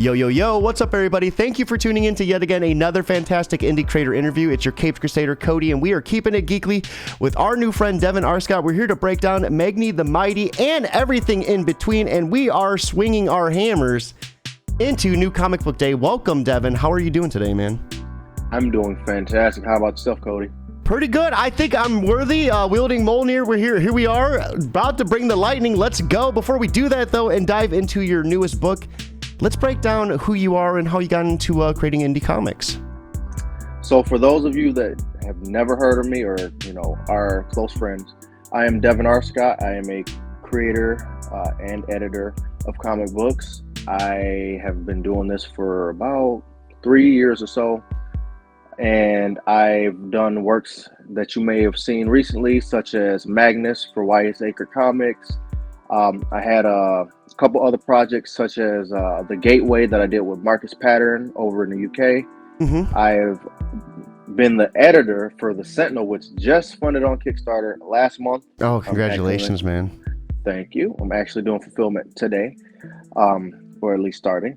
Yo, yo, yo, what's up, everybody? Thank you for tuning in to yet again another fantastic indie creator interview. It's your Caped Crusader, Cody, and we are keeping it geekly with our new friend, Devin Arscott. We're here to break down Magni the Mighty and everything in between, and we are swinging our hammers into New Comic Book Day. Welcome, Devin. How are you doing today, man? I'm doing fantastic. How about yourself, Cody? Pretty good. I think I'm worthy. Wielding Mjolnir. We're here. Here we are, about to bring the lightning. Let's go. Before we do that, though, and dive into your newest book, let's break down who you are and how you got into creating indie comics. So for those of you that have never heard of me or, are close friends, I am Devin Arscott. I am a creator and editor of comic books. I have been doing this for about 3 years or so. And I've done works that you may have seen recently, such as Magnus for Acre Comics. I had a couple other projects, such as The Gateway that I did with Marcus Pattern over in the UK. Mm-hmm. I've been the editor for The Sentinel, which just funded on Kickstarter last month. Oh, congratulations, man. Thank you. I'm actually doing fulfillment today, or at least starting.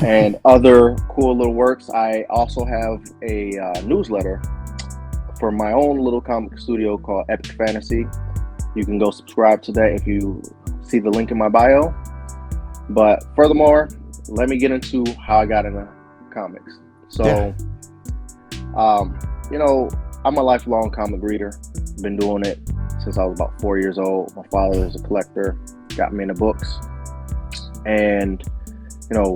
And other cool little works. I also have a newsletter for my own little comic studio called Epic Fantasy. You can go subscribe to that if you see the link in my bio. But furthermore, let me get into how I got into comics. So, I'm a lifelong comic reader. Been doing it since I was about 4 years old. My father is a collector, got me into books. And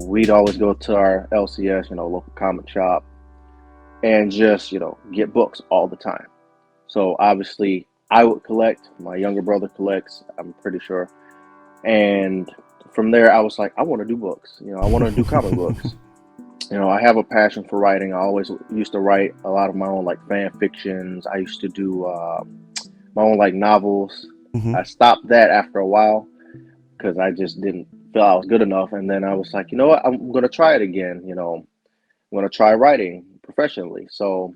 we'd always go to our LCS, local comic shop, and just, get books all the time. So obviously I would collect, my younger brother collects, I'm pretty sure. And from there I was like, I want to do books, I want to do comic books. I have a passion for writing. I always used to write a lot of my own fan fictions. I used to do my own novels. Mm-hmm. I stopped that after a while because I just didn't feel I was good enough. And then I was like, you know what, I'm going to try it again. I'm going to try writing professionally. So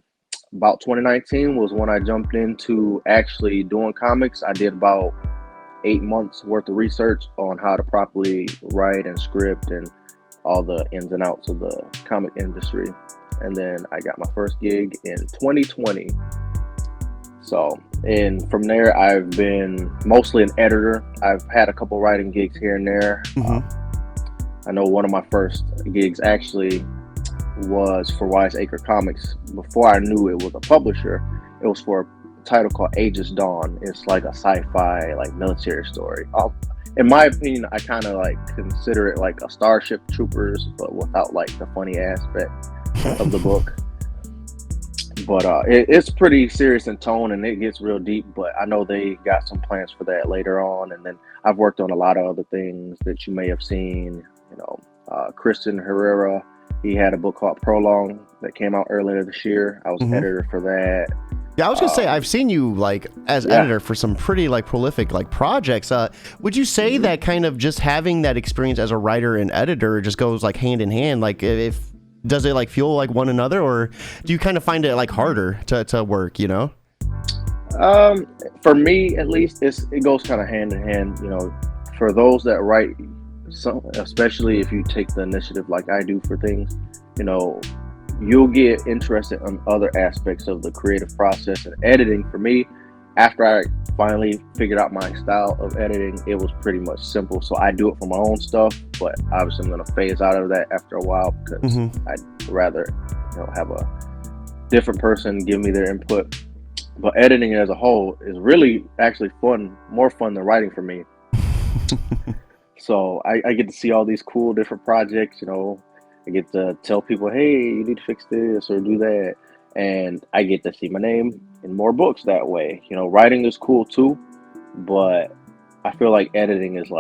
about 2019 was when I jumped into actually doing comics. I did about 8 months worth of research on how to properly write and script and all the ins and outs of the comic industry. And then I got my first gig in 2020. So, and from there, I've been mostly an editor. I've had a couple writing gigs here and there. Mm-hmm. I know one of my first gigs actually was for Acre Comics. Before I knew it was a publisher, it was for a title called Aegis Dawn. It's like a sci-fi, military story. In my opinion, I kind of consider it like a Starship Troopers, but without the funny aspect of the book. But it's pretty serious in tone and it gets real deep, but I know they got some plans for that later on. And then I've worked on a lot of other things that you may have seen. Christian Herrera, he had a book called Prolong that came out earlier this year. I was Mm-hmm. editor for that. Yeah, I was gonna say, I've seen you as editor for some pretty prolific projects. Would you say Mm-hmm. that kind of just having that experience as a writer and editor just goes hand in hand? If does it feel like one another, or do you kind of find it harder to work? For me, at least, it goes kind of hand in hand. For those that write, especially if you take the initiative like I do for things, you'll get interested in other aspects of the creative process. And editing, for me, after I finally figured out my style of editing, it was pretty much simple. So I do it for my own stuff, but obviously I'm going to phase out of that after a while because Mm-hmm. I'd rather have a different person give me their input. But editing as a whole is really actually more fun than writing for me. So I get to see all these cool different projects. I get to tell people, hey, you need to fix this or do that. And I get to see my name in more books that way. Writing is cool too, but I feel like editing is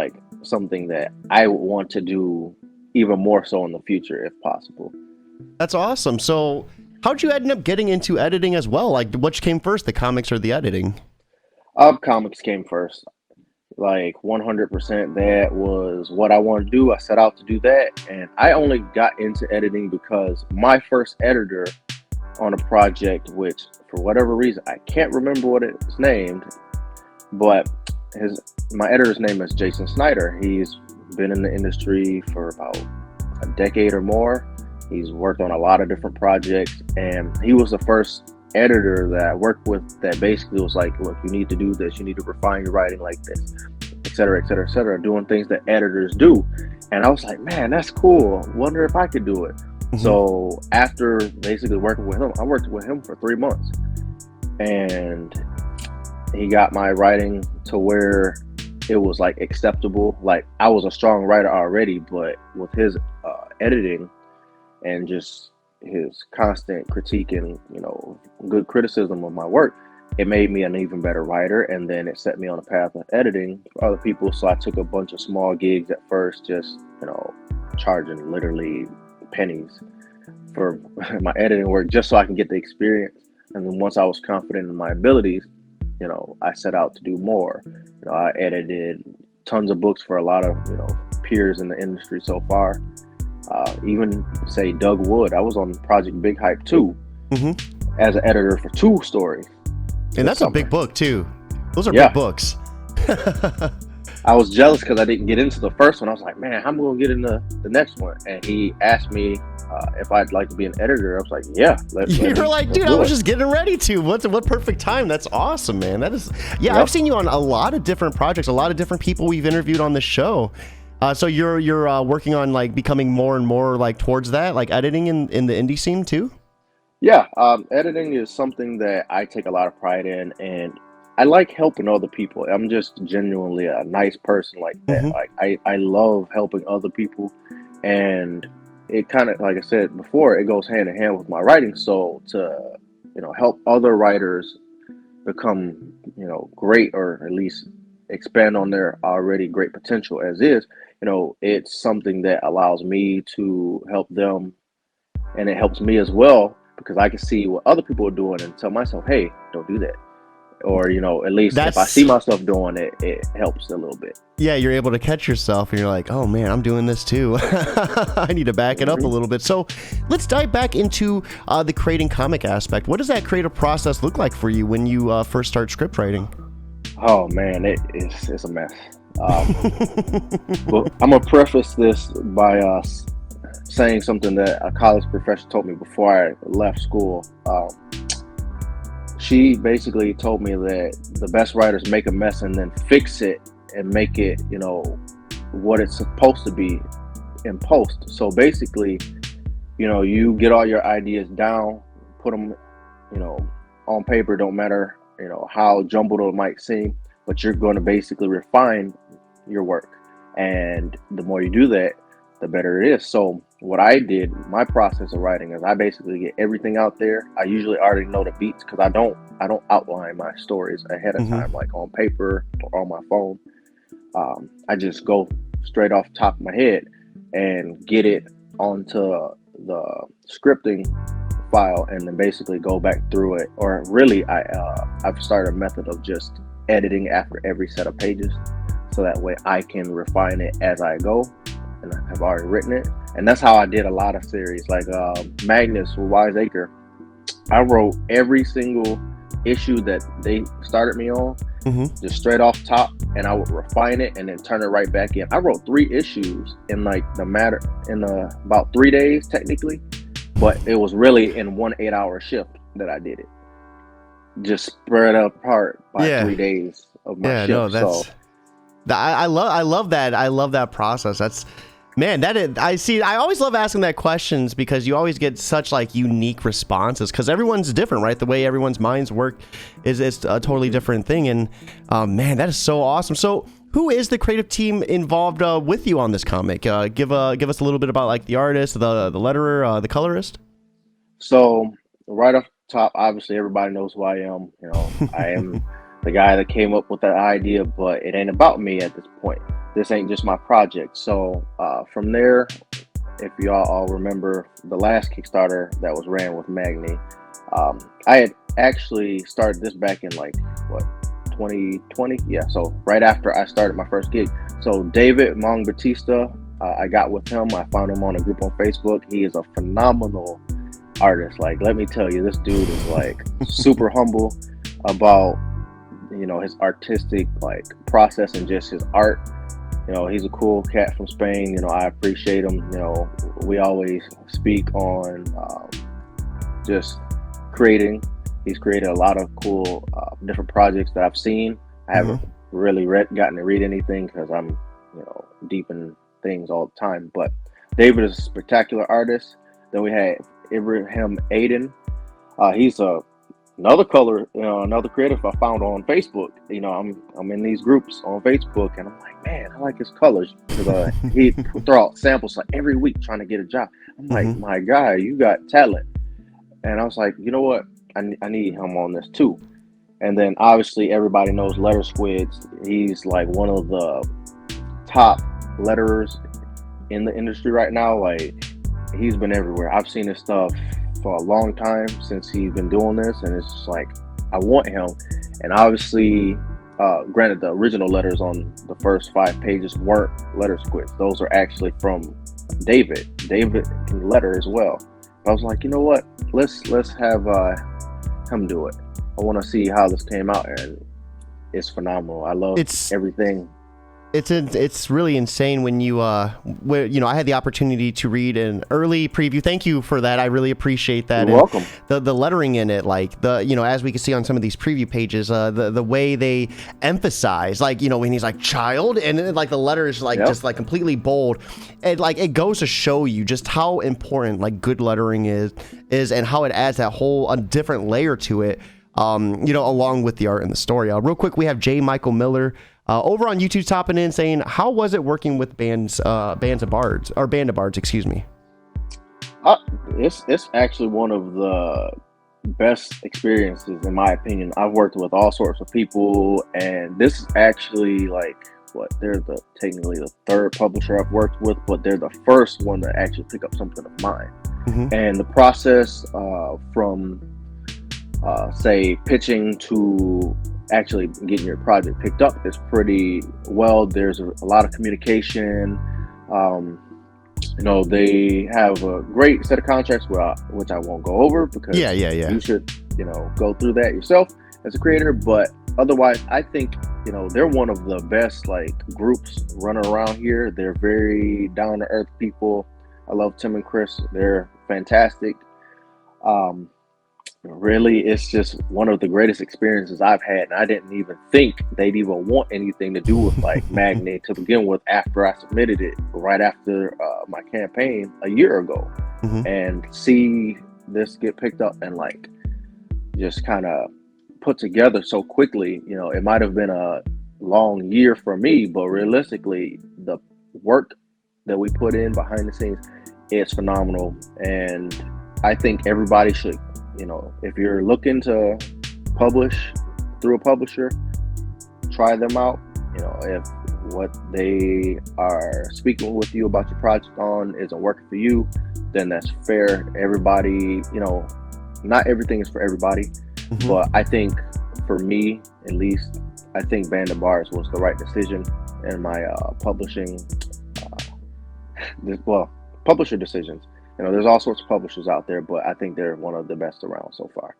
something that I would want to do even more so in the future if possible. That's awesome. So how'd you end up getting into editing as well? Which came first, the comics or the editing? Comics came first. 100%, that was what I wanted to do. I set out to do that, and I only got into editing because my first editor on a project, which for whatever reason I can't remember what it's named, but my editor's name is Jason Snyder. He's been in the industry for about a decade or more. He's worked on a lot of different projects, and he was the first editor that I worked with that basically was like, look, you need to do this, you need to refine your writing like this, et cetera, et cetera, et cetera, doing things that editors do. And I was like, man, that's cool. Wonder if I could do it. Mm-hmm. So after basically working with him, I worked with him for 3 months, and he got my writing to where it was like acceptable. Like I was a strong writer already, but with his editing and just his constant critique and, you know, good criticism of my work, it made me an even better writer. And then it set me on a path of editing for other people. So I took a bunch of small gigs at first, just, you know, charging literally pennies for my editing work just so I can get the experience. And then once I was confident in my abilities, you know, I set out to do more. You know, I edited tons of books for a lot of, you know, peers in the industry so far. Even say Doug Wood, I was on Project Big Hype 2 as an editor for 2 stories. And that's a big book too. Those are big books. I was jealous because I didn't get into the first one. I was like, man, how am I going to get into the next one? And he asked me if I'd like to be an editor. I was like, yeah. You were like, dude, I was just getting ready to. What perfect time. That's awesome, man. That is, I've seen you on a lot of different projects, a lot of different people we've interviewed on the show. So you're working on like becoming more and more like towards that, like editing in the indie scene too? Yeah, editing is something that I take a lot of pride in, and I like helping other people. I'm just genuinely a nice person like that. Like I love helping other people, and it kind of, like I said before, it goes hand in hand with my writing. So to, you know, help other writers become, you know, great, or at least expand on their already great potential as is, you know, it's something that allows me to help them, and it helps me as well because I can see what other people are doing and tell myself, hey, don't do that. Or, you know, at least if I see myself doing it, it helps a little bit. Yeah, you're able to catch yourself and you're like, oh man, I'm doing this too. I need to back it up a little bit. So let's dive back into the creating comic aspect. What does that creative process look like for you when you first start script writing? Oh man, it's a mess. Well, I'm gonna preface this by saying something that a college professor told me before I left school. She basically told me that the best writers make a mess and then fix it and make it, you know, what it's supposed to be in post. So basically, you know, you get all your ideas down, put them, you know, on paper. Don't matter, you know, how jumbled it might seem, but you're going to basically refine your work. And the more you do that, the better it is. So what I did, my process of writing, is I basically get everything out there. I usually already know the beats because I don't outline my stories ahead of time, like on paper or on my phone. I just go straight off the top of my head and get it onto the scripting file, and then basically go back through it. Or really, I've started a method of just editing after every set of pages, so that way I can refine it as I go, and I have already written it. And that's how I did a lot of series, like Magnus with Wiseacre. I wrote every single issue that they started me on, just straight off top, and I would refine it and then turn it right back in. I wrote 3 issues in like about 3 days technically, but it was really in one 8-hour shift that I did it, just spread apart by 3 days of my shift. No, that's. I love that. I love that process. That's, man, I always love asking that questions because you always get such like unique responses because everyone's different, right? The way everyone's minds work is a totally different thing. And man, that is so awesome. So who is the creative team involved with you on this comic? Give us a little bit about like the artist, the letterer, the colorist. So right off the top, obviously everybody knows who I am. You know, I am the guy that came up with that idea, but it ain't about me at this point. This ain't just my project. So from there, if y'all all remember the last Kickstarter that was ran with Magni, I had actually started this back in like, 2020? Yeah, so right after I started my first gig. So David Mong Batista, I got with him. I found him on a group on Facebook. He is a phenomenal artist. Like, let me tell you, this dude is like super humble about, you know, his artistic like process and just his art. He's a cool cat from Spain. I appreciate him. We always speak on just creating. He's created a lot of cool different projects that I've seen. I haven't really gotten to read anything because I'm, deep in things all the time. But David is a spectacular artist. Then we had Ibrahim Aiden. He's another color, another creative I found on Facebook. I'm in these groups on Facebook, and I'm like, man, I like his colors. Because he throw out samples like every week trying to get a job. I'm like, my guy, you got talent. And I was like, you know what? I need him on this too. And then obviously everybody knows Letter Squids. He's like one of the top letterers in the industry right now. Like, he's been everywhere. I've seen his stuff for a long time since he's been doing this, and it's just like, I want him. And obviously, granted, the original letters on the first 5 pages weren't Letter Squids. Those are actually from David. David can letter as well. I was like, you know what? Let's have him do it. I want to see how this came out, and it's phenomenal. I love everything. It's really insane when you I had the opportunity to read an early preview. Thank you for that. I really appreciate that. You're welcome. The lettering in it, like as we can see on some of these preview pages, the way they emphasize, like, when he's like child, and then like the letters like just like completely bold, and like it goes to show you just how important like good lettering is and how it adds that whole a different layer to it. Along with the art and the story. Real quick, we have J. Michael Miller over on YouTube topping in saying, how was it working with Band of Bards, excuse me? It's actually one of the best experiences in my opinion. I've worked with all sorts of people, and this is actually they're technically the third publisher I've worked with, but they're the first one to actually pick up something of mine. And the process from say pitching to actually getting your project picked up is pretty well. There's a lot of communication. They have a great set of contracts which I won't go over because you should go through that yourself as a creator. But otherwise, I think they're one of the best groups running around here. They're very down to earth people. I love Tim and Chris. They're fantastic. Really, it's just one of the greatest experiences I've had, and I didn't even think they'd even want anything to do with Magni to begin with after I submitted it right after my campaign a year ago. And see this get picked up and just kind of put together so quickly. It might have been a long year for me, but realistically the work that we put in behind the scenes is phenomenal. And I think everybody should, if you're looking to publish through a publisher, try them out. If what they are speaking with you about your project on isn't working for you, then that's fair. Everybody, not everything is for everybody, but I think for me, at least, I think Band of Bards was the right decision in my publishing, publisher decisions. There's all sorts of publishers out there, but I think they're one of the best around so far.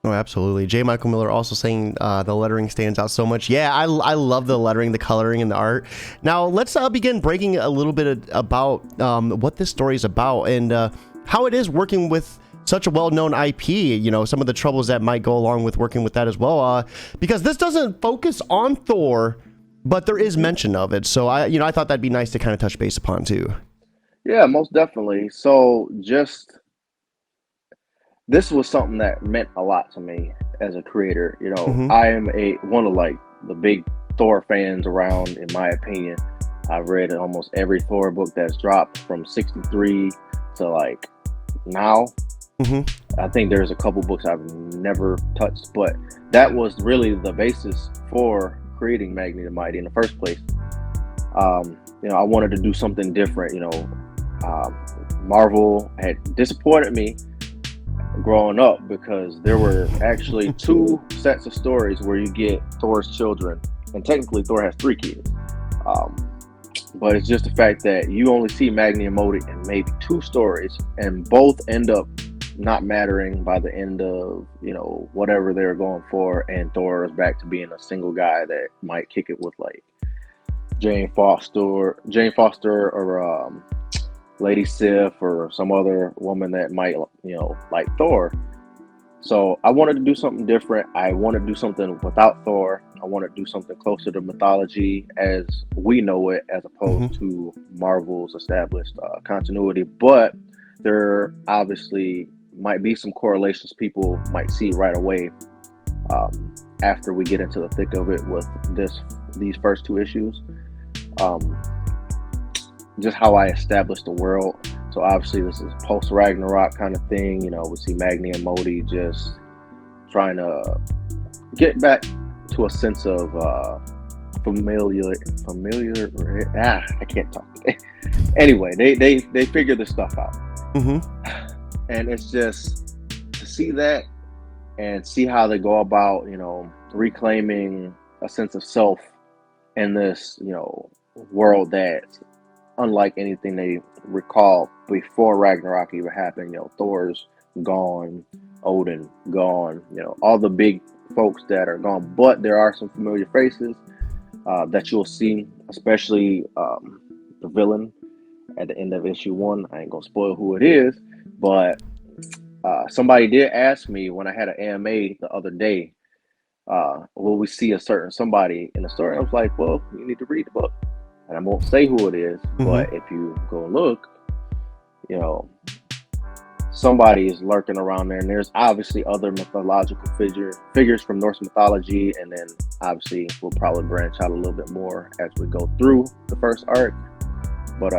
Oh, absolutely. J. Michael Miller also saying the lettering stands out so much. Yeah, I love the lettering, the coloring, and the art. Now, let's begin breaking a little bit about what this story is about and how it is working with such a well-known IP, some of the troubles that might go along with working with that as well. Because this doesn't focus on Thor, but there is mention of it. So I thought that'd be nice to kind of touch base upon too. Yeah, most definitely. So this was something that meant a lot to me as a creator. I am one of the big Thor fans around, in my opinion. I've read almost every Thor book that's dropped from 63 to now. I think there's a couple books I've never touched, but that was really the basis for creating Magni the Mighty in the first place. I wanted to do something different. Marvel had disappointed me growing up because there were actually 2 sets of stories where you get Thor's children, and technically Thor has 3 kids. But it's just the fact that you only see Magni and Modi in maybe 2 stories, and both end up not mattering by the end of whatever they're going for, and Thor is back to being a single guy that might kick it with Jane Foster, or Lady Sif, or some other woman that might, like Thor. So I wanted to do something different. I wanted to do something without Thor. I wanted to do something closer to mythology as we know it, as opposed to Marvel's established continuity. But there obviously might be some correlations people might see right away, after we get into the thick of it with these first two issues. Just how I established the world. So obviously this is post-Ragnarok kind of thing. We see Magni and Modi just trying to get back to a sense of familiar. I can't talk today. Anyway, they figure this stuff out. And it's just to see that and see how they go about, reclaiming a sense of self in this, world that's unlike anything they recall before Ragnarok even happened. Thor's gone, Odin gone, all the big folks that are gone, but there are some familiar faces that you'll see, especially the villain at the end of issue 1. I ain't gonna spoil who it is, but somebody did ask me when I had an AMA the other day, will we see a certain somebody in the story? I was like, well, you need to read the book. And I won't say who it is, but if you go look, somebody is lurking around there. And there's obviously other mythological figures from Norse mythology. And then obviously we'll probably branch out a little bit more as we go through the first arc. But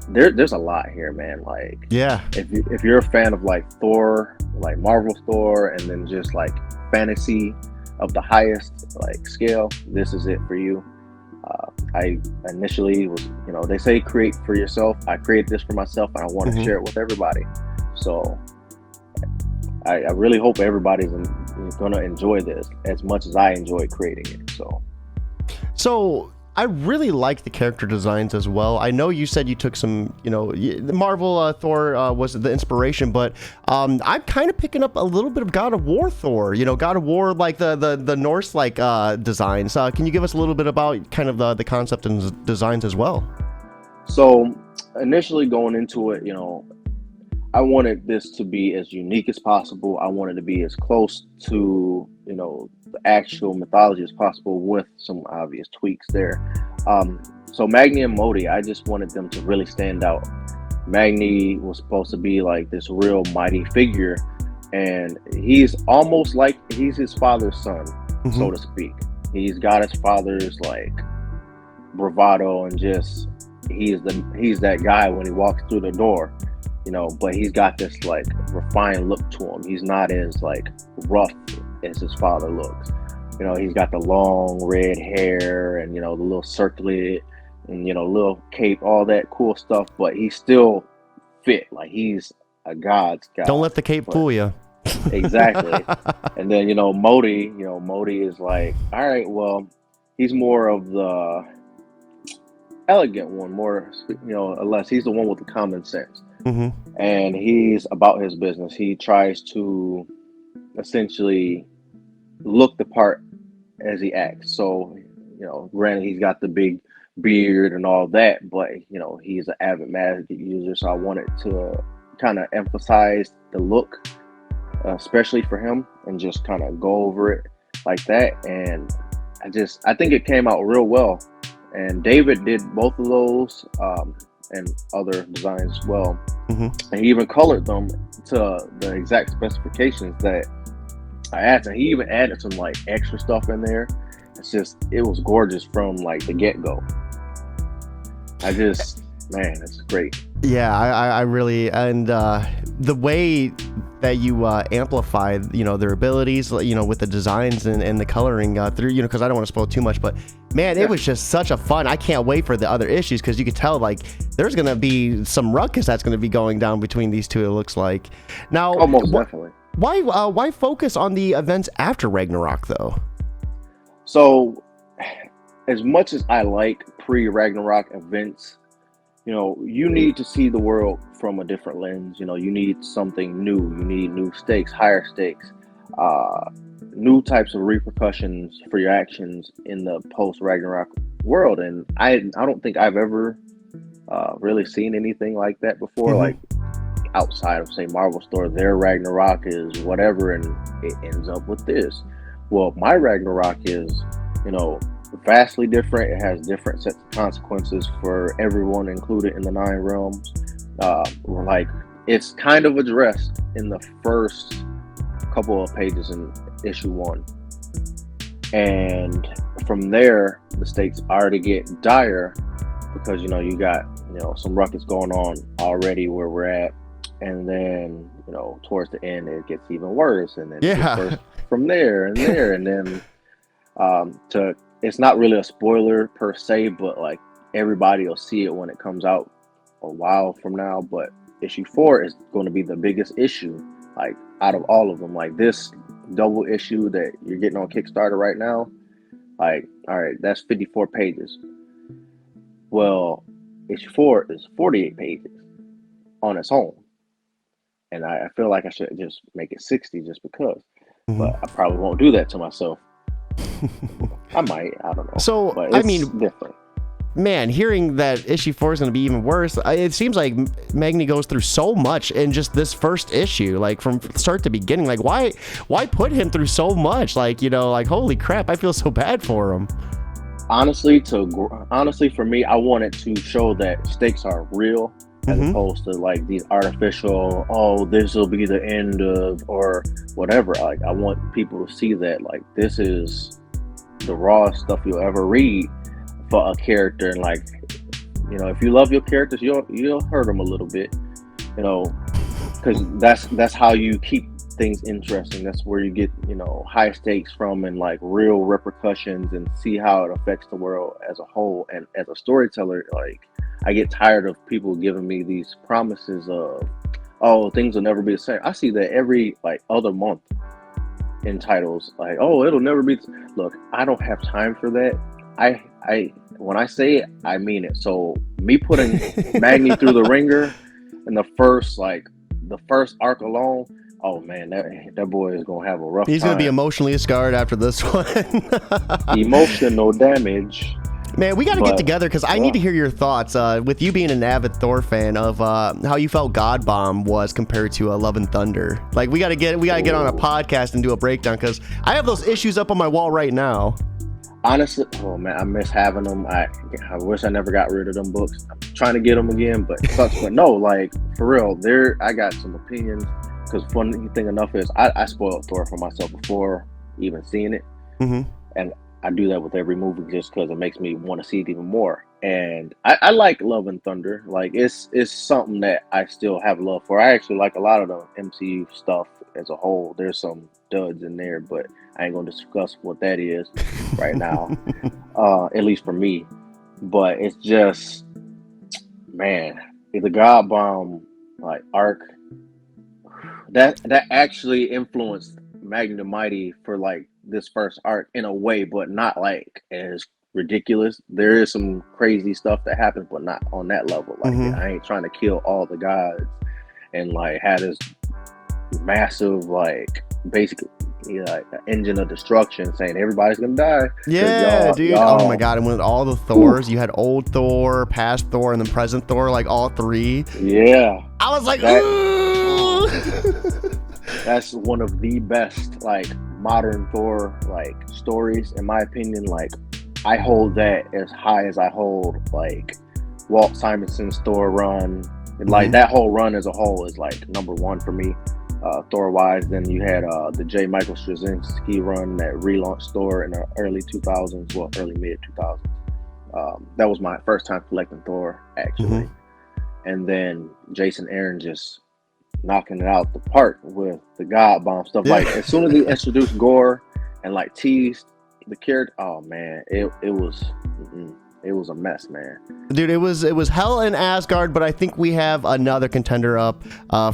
there's a lot here, man. Like, yeah, if you're a fan of like Thor, like Marvel's Thor, and then just like fantasy of the highest like scale, this is it for you. I initially was, they say create for yourself. I created this for myself, and I want to share it with everybody. So I really hope everybody's going to enjoy this as much as I enjoyed creating it. So I really like the character designs as well. I know you said you took some, the Marvel Thor was the inspiration, but I'm kind of picking up a little bit of God of War Thor. God of War, like the Norse like designs. Can you give us a little bit about kind of the concept and designs as well? So initially going into it, I wanted this to be as unique as possible. I wanted to be as close to, the actual mythology as possible, with some obvious tweaks there. So Magni and Modi, I just wanted them to really stand out. Magni was supposed to be like this real mighty figure, and he's almost like he's his father's son, so to speak. He's got his father's like bravado, and just he's that guy when he walks through the door. But he's got this like refined look to him. He's not as like rough as his father looks. He's got the long red hair and, the little circlet and, little cape, all that cool stuff, but he's still fit. Like he's a God's guy. Don't let the cape fool you. Exactly. And then, Modi is like, all right, well, he's more of the elegant one, more, unless he's the one with the common sense. And he's about his business. He tries to essentially look the part as he acts. So, granted, he's got the big beard and all that, but, he's an avid magic user. So I wanted to kind of emphasize the look, especially for him, and just kind of go over it like that. And I think it came out real well. And David did both of those, and other designs as well. And he even colored them to the exact specifications that I asked, and he even added some like extra stuff in there. It was gorgeous from like the get-go. Man, it's great. Yeah, I really, and the way that you amplify, their abilities, with the designs and the coloring through, because I don't want to spoil too much, but man, it was just such a fun. I can't wait for the other issues, because you could tell like there's going to be some ruckus that's going to be going down between these two, it looks like. Now, almost definitely. Why focus on the events after Ragnarok though? So as much as I like pre-Ragnarok events, you need to see the world from a different lens. You need something new. You need new stakes, higher stakes. new types of repercussions for your actions in the post-Ragnarok world, and I don't think I've ever really seen anything like that before. Like outside of say Marvel store, their Ragnarok is whatever, and it ends up with this. Well, my Ragnarok is, vastly different. It has different sets of consequences for everyone included in the 9 realms. Like it's kind of addressed in the first couple of pages in issue 1, and from there the stakes already get dire because you got some ruckus going on already where we're at, and then towards the end it gets even worse, and then it gets worse from there and there, and then it's not really a spoiler per se, but like everybody will see it when it comes out a while from now. But issue 4 is going to be the biggest issue, like out of all of them. Like this double issue that you're getting on Kickstarter right now, like, all right, that's 54 pages. Well, issue 4 is 48 pages on its own, and I feel like I should just make it 60 just because, but I probably won't do that to myself. I might, I don't know. So but it's different. Man, hearing that issue 4 is going to be even worse, it seems like Magni goes through so much in just this first issue, like from start to beginning. Like, why put him through so much? Like, like, holy crap, I feel so bad for him. Honestly, for me, I wanted to show that stakes are real, as opposed to like these artificial, this will be the end of or whatever. Like, I want people to see that like this is the rawest stuff you'll ever read for a character, and like, if you love your characters, you'll hurt them a little bit, because that's how you keep things interesting. That's where you get high stakes from, and like real repercussions, and see how it affects the world as a whole. And as a storyteller, like, I get tired of people giving me these promises of things will never be the same. I see that every like other month in titles, like, it'll never be. Look, I don't have time for that. I when I say it, I mean it. So me putting Magni through the ringer in the first arc alone, oh man, that boy is gonna have a rough time. He's gonna be emotionally scarred after this one. Emotional damage. Man, we got to get together because I need to hear your thoughts. With you being an avid Thor fan, of how you felt God Bomb was compared to Love and Thunder. Like, we got to get on a podcast and do a breakdown, because I have those issues up on my wall right now. Honestly, oh man, I miss having them. I wish I never got rid of them books. I'm trying to get them again, but it sucks. But no, like, for real, I got some opinions. Because funny thing enough is I spoiled Thor for myself before even seeing it, and I do that with every movie just because it makes me want to see it even more. And I like Love and Thunder. Like, it's something that I still have love for. I actually like a lot of the MCU stuff as a whole. There's some duds in there, but I ain't gonna discuss what that is right now. At least for me. But it's just, man, the God Bomb like arc that actually influenced Magni and Modi for like this first arc in a way, but not like as ridiculous. There is some crazy stuff that happens, but not on that level. Like, I ain't trying to kill all the gods and like had this massive, like, basically like an engine of destruction saying everybody's gonna die. Yeah, dude. Oh my god! And with all the Thors, you had old Thor, past Thor, and then present Thor, like all 3. Yeah, I was like, that's one of the best like modern Thor like stories, in my opinion. Like, I hold that as high as I hold like Walt Simonson's Thor run. Like, that whole run as a whole is like number 1 for me, Thor wise. Then you had the J. Michael Straczynski run that relaunched Thor in the early 2000s, well, early mid 2000s. That was my first time collecting Thor, actually. And then Jason Aaron just knocking it out the park with the God Bomb stuff. Like, as soon as he introduced Gore and like teased the character, oh man, it was a mess, man. Dude, it was hell in Asgard, but I think we have another contender up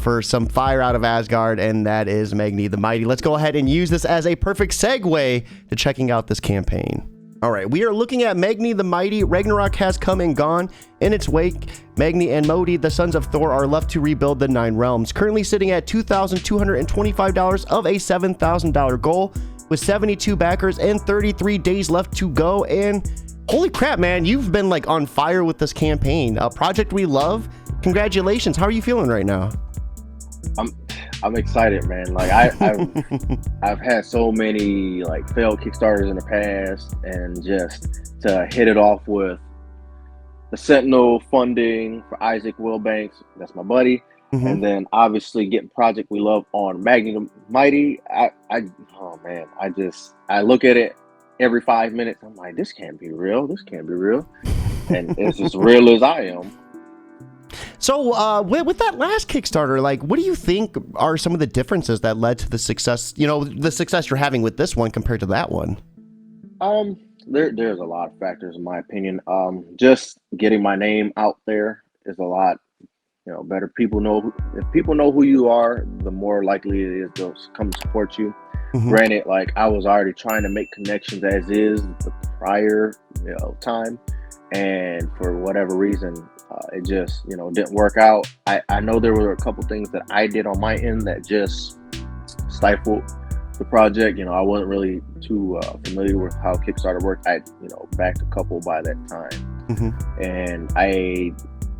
for some fire out of Asgard, and that is Magni the Mighty. Let's go ahead and use this as a perfect segue to checking out this campaign. All right, we are looking at Magni the Mighty. Ragnarok has come and gone. In its wake, Magni and Modi, the sons of Thor, are left to rebuild the 9 realms, currently sitting at $2,225 of a $7,000 goal. with 72 backers and 33 days left to go. And holy crap, man, you've been like on fire with this campaign. A project we love. Congratulations. How are you feeling right now? I'm excited, man. Like I've had so many like failed Kickstarters in the past, and just to hit it off with the Sentinel funding for Isaac Wilbanks, that's my buddy, and then obviously getting Project We Love on Magni and Modi. Oh man, I look at it every 5 minutes. I'm like, this can't be real. This can't be real, and it's as real as I am. So with that last Kickstarter, like, what do you think are some of the differences that led to the success, the success you're having with this one compared to that one? There's a lot of factors in my opinion. Just getting my name out there is a lot, better. If people know who you are, the more likely it is they'll come support you. Granted, like I was already trying to make connections as is the prior, time. And for whatever reason, it just, didn't work out. I know there were a couple things that I did on my end that just stifled the project. I wasn't really too familiar with how Kickstarter worked. I, backed a couple by that time. And I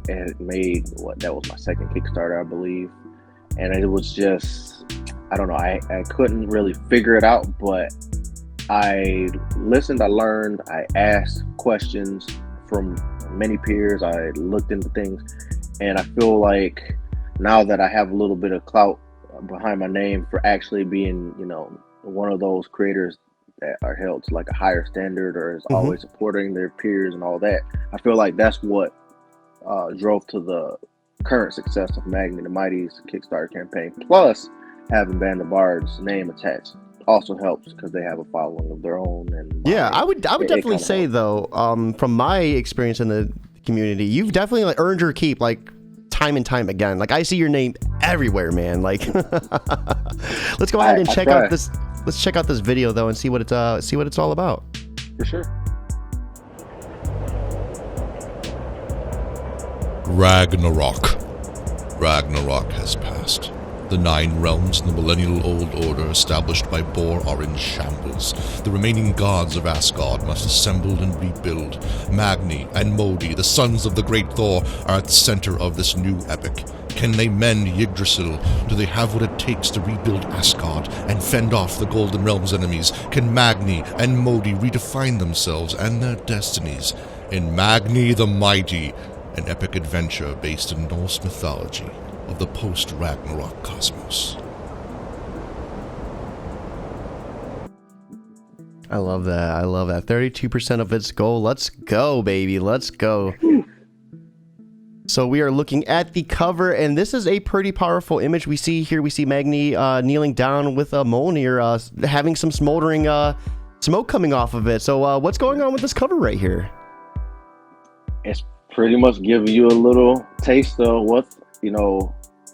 had made, that was my second Kickstarter, I believe. And it was just, I don't know, I couldn't really figure it out, but I listened, I learned, I asked questions from many peers, I looked into things, and I feel like now that I have a little bit of clout behind my name for actually being, one of those creators that are held to like a higher standard or is always supporting their peers and all that, I feel like that's what drove to the current success of Magni and Modi's Kickstarter campaign. Plus, having Band of Bards' name attached also helps because they have a following of their own. And I would definitely say though, from my experience in the community, you've definitely like earned your keep, like time and time again. Like I see your name everywhere, man. Like let's go ahead and check out this. Let's check out this video though and see what it's all about. For sure. Ragnarok. Ragnarok has passed. The 9 realms and the millennial old order established by Bor are in shambles. The remaining gods of Arscott must assemble and rebuild. Magni and Modi, the sons of the great Thor, are at the center of this new epic. Can they mend Yggdrasil? Do they have what it takes to rebuild Arscott and fend off the Golden Realm's enemies? Can Magni and Modi redefine themselves and their destinies? In Magni the Mighty, an epic adventure based in Norse mythology of the post-Ragnarok cosmos. I love that. 32% of its goal. Let's go, baby. Let's go. So we are looking at the cover, and this is a pretty powerful image. We see Magni kneeling down with a Mjolnir, having some smoldering smoke coming off of it. So what's going on with this cover right here? It's pretty much giving you a little taste of what's,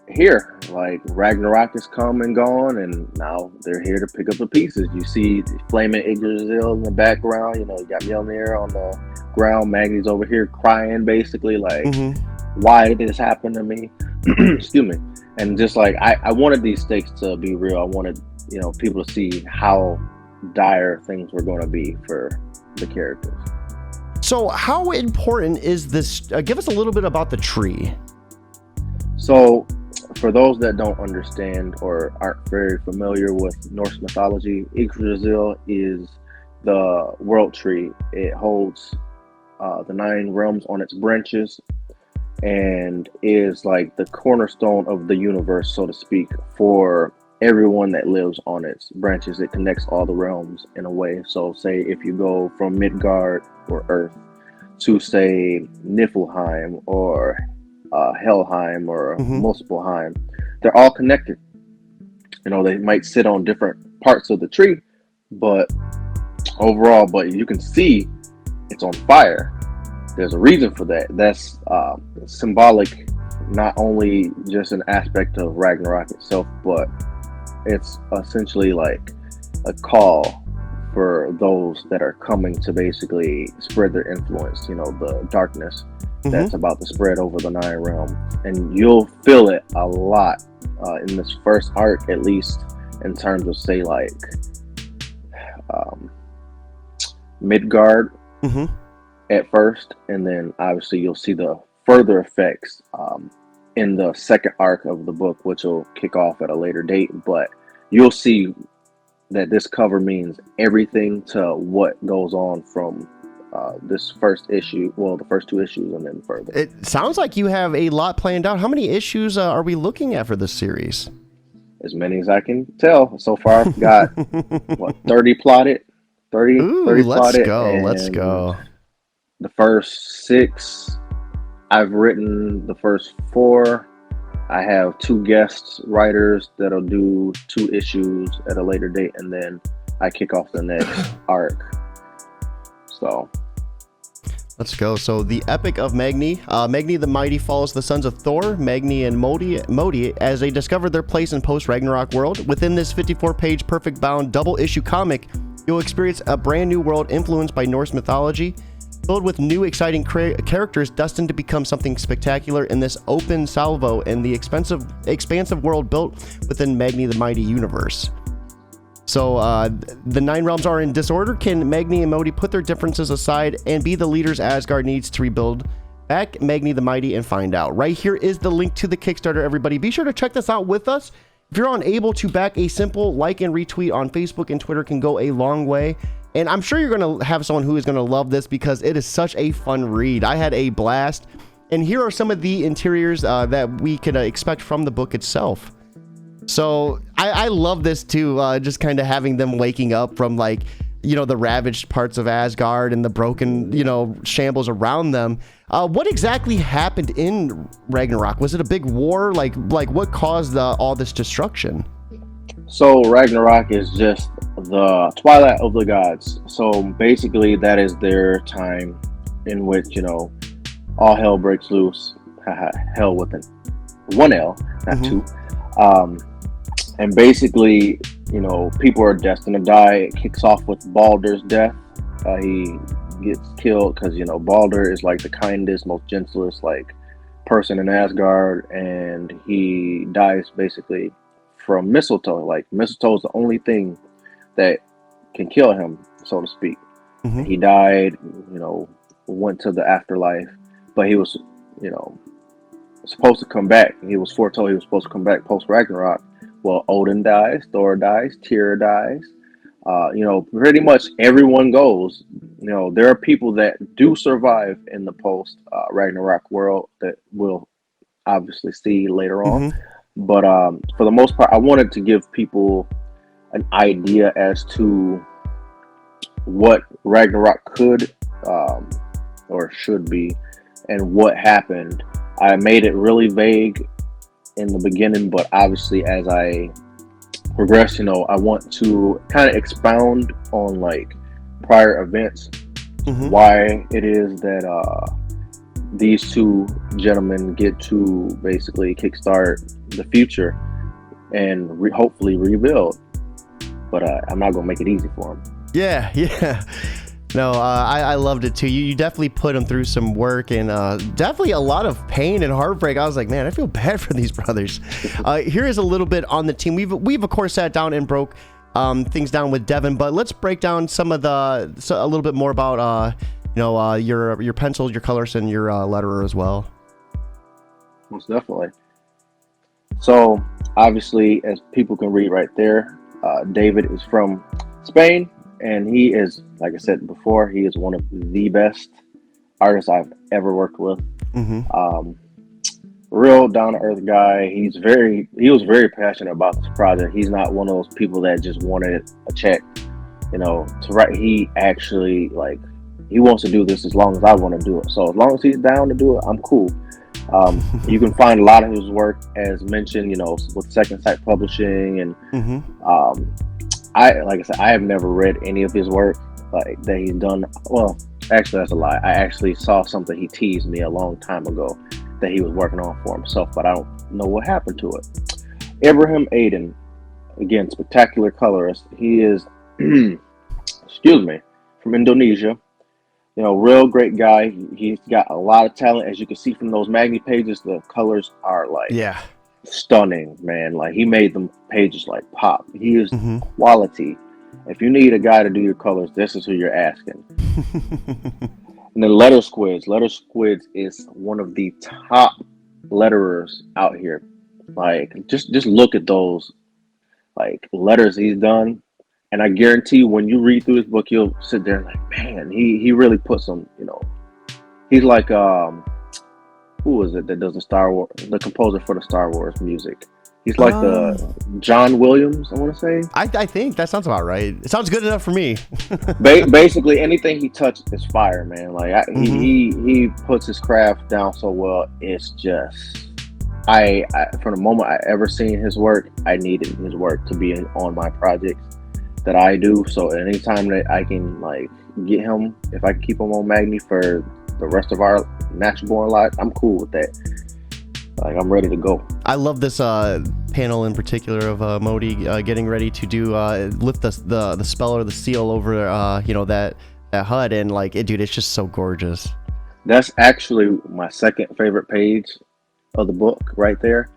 here. Like Ragnarok is come and gone, and now they're here to pick up the pieces. You see flaming Yggdrasil in the background. You got Mjolnir on the ground. Magni's over here crying, basically, like, why did this happen to me? Excuse me. And just like I wanted these stakes to be real. I wanted people to see how dire things were going to be for the characters. So how important is this? Give us a little bit about the tree. So for those that don't understand or aren't very familiar with Norse mythology, Yggdrasil is the world tree. It holds the 9 realms on its branches and is like the cornerstone of the universe, so to speak, for everyone that lives on its branches. It connects all the realms in a way. So say if you go from Midgard or Earth to say Niflheim or Helheim or Muspelheim, they're all connected. They might sit on different parts of the tree, but overall, you can see it's on fire. There's a reason for that. That's symbolic, not only just an aspect of Ragnarok itself, but it's essentially like a call for those that are coming to basically spread their influence, the darkness that's about to spread over the 9 realms. And you'll feel it a lot in this first arc, at least in terms of, say, like Midgard Mm-hmm. at first, and then obviously you'll see the further effects in the second arc of the book, which will kick off at a later date. But you'll see that this cover means everything to what goes on from this first issue, well, the first two issues, and then further. It sounds like you have a lot planned out. How many issues are we looking at for this series? As many as I can tell. So far, I've got, 30 plotted? 30 let's plotted. Let's go. The first 6, I've written the first 4. I have 2 guest writers that'll do 2 issues at a later date, and then I kick off the next arc. So let's go. So the Epic of Magni. Magni the Mighty follows the sons of Thor, Magni and Modi as they discover their place in post-Ragnarok world. Within this 54-page perfect bound double issue comic, you'll experience a brand new world influenced by Norse mythology, filled with new exciting characters destined to become something spectacular in this open salvo and the expansive world built within Magni the Mighty universe. So the 9 realms are in disorder. Can Magni and Modi put their differences aside and be the leaders Asgard needs to rebuild back Magni the Mighty and find out? Right here is the link to the Kickstarter, everybody. Be sure to check this out with us. If you're unable to back, a simple like and retweet on Facebook and Twitter can go a long way. And I'm sure you're going to have someone who is going to love this because it is such a fun read. I had a blast. And here are some of the interiors that we could expect from the book itself. So I love this too, just kind of having them waking up from, like, you know, the ravaged parts of Asgard and the broken, you know, shambles around them. What exactly happened in Ragnarok? Was it a big war? Like what caused all this destruction? So Ragnarok is just the twilight of the gods. So basically that is their time in which, you know, all hell breaks loose. Hell with one L, not two. And basically, you know, people are destined to die. It kicks off with Baldur's death. He gets killed because, you know, Baldur is like the kindest, most gentlest, like, person in Asgard, and he dies basically from mistletoe. Like, mistletoe is the only thing that can kill him, so to speak. He died, you know, went to the afterlife, but he was, you know, supposed to come back. He was foretold he was supposed to come back post-Ragnarok. Well, Odin dies, Thor dies, Tyr dies. You know, pretty much everyone goes. You know, there are people that do survive in the post-Ragnarok world that we'll obviously see later on. But for the most part, I wanted to give people an idea as to what Ragnarok could or should be and what happened. I made it really vague in the beginning, but obviously as I progress, you know, I want to kind of expound on, like, prior events, why it is that these two gentlemen get to basically kickstart the future and hopefully rebuild. But I'm not gonna make it easy for them. Yeah. No, I loved it too. You definitely put them through some work and definitely a lot of pain and heartbreak. I was like, man, I feel bad for these brothers. Here is a little bit on the team. We've of course sat down and broke things down with Devin, but let's break down some of a little bit more about you know, your pencils, your colors, and your letterer as well. Most definitely. So obviously, as people can read right there, David is from Spain. And he is, like I said before, he is one of the best artists I've ever worked with. Real down-to-earth guy. He was very passionate about this project. He's not one of those people that just wanted a check, you know, to write. He actually, like, he wants to do this as long as I want to do it. So as long as he's down to do it, I'm cool. You can find a lot of his work, as mentioned, you know, with Second Sight Publishing, and like I said, I have never read any of his work, like, that he's done. Well, actually, that's a lie. I actually saw something he teased me a long time ago that he was working on for himself, but I don't know what happened to it. Ibrahim Aiden, again, spectacular colorist. He is, excuse me, from Indonesia. You know, real great guy. He's got a lot of talent. As you can see from those Magni pages, the colors are, like, stunning, man. Like, he made them pages, like, pop. He is quality. If you need a guy to do your colors, this is who you're asking. And then letter squids. Letter squids is one of the top letterers out here. Like just look at those like letters he's done, and I guarantee you, when you read through this book, you'll sit there and like, man, he really put some, you know, he's like who is it that does the composer for the Star Wars music? He's like the John Williams, I want to say. I think that sounds about right. It sounds good enough for me. Basically, anything he touched is fire, man. Like he puts his craft down so well. It's just, I from the moment I ever seen his work, I needed his work to be on my projects that I do. So anytime that I can like get him, if I can keep him on Magni for the rest of our natural born lives, I'm cool with that. Like, I'm ready to go. I love this panel in particular of Modi getting ready to do lift the spell or the seal over you know, that HUD, and like dude, it's just so gorgeous. That's actually my second favorite page of the book right there.